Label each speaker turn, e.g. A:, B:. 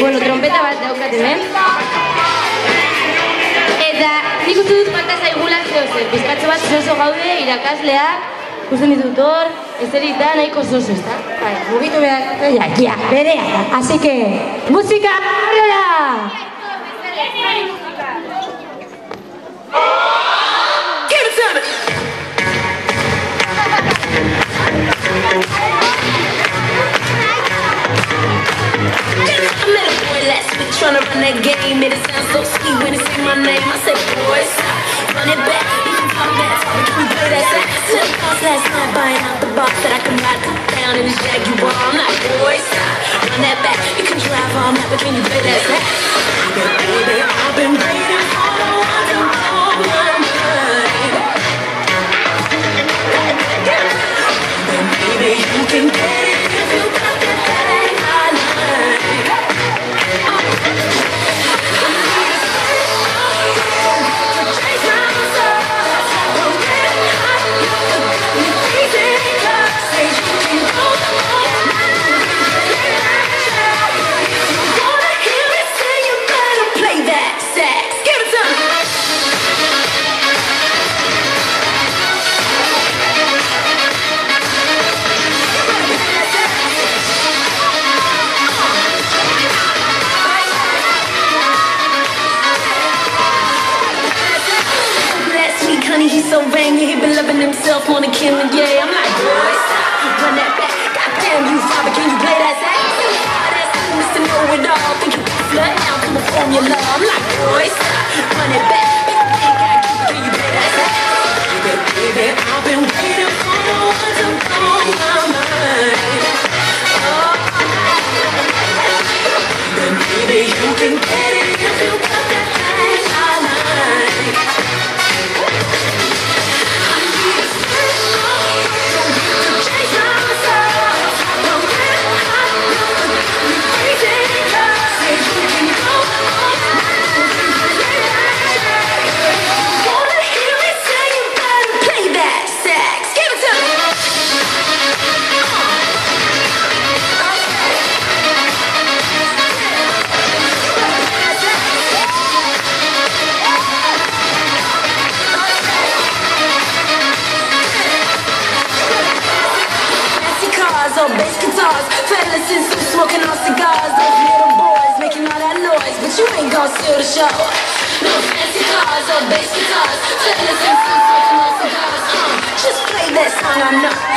A: Bueno, trompeta bat daukat hemen. Eta nik uste dut falta zaigula zehozer. Bizkatxo bat zozo gaude, irakasleak, ikusten ditut hor, ezerita nahiko zozo, ezta?
B: Mugitu behar, ja, berea da. Así que, musika, aurrera!
C: Trying to run that game, made it sound so sweet when it say my name. I said, boy, stop, run it back. You can talk that talk, can you play that sax? Took calls last night, buying out the box that I can ride down in this Jaguar. I'm like, boy, stop, run that back. You can drive all night, but can you play that sax? Baby, I've been waiting for the one to blow my mind. Baby, you can get it if you got that thing I like. He's so vain, he been loving himself, wanna kill me, yeah. I'm like, boy, stop, run that back. Goddamn you, father, can you play that sax? That's Mr. Know-It-All, think you can slut out to the formula. I'm like, boy, stop, run it back. Can you play that sax? Baby, I've been waiting for the one to blow my mind. Oh, baby, you can get it if you got that thing I like. Bass guitars, fellas in suits smoking on cigars. Those little boys making all that noise, but you ain't gon' steal the show. No fancy cars or bass guitars, fellas in suits smoking on cigars. Just play that song I know.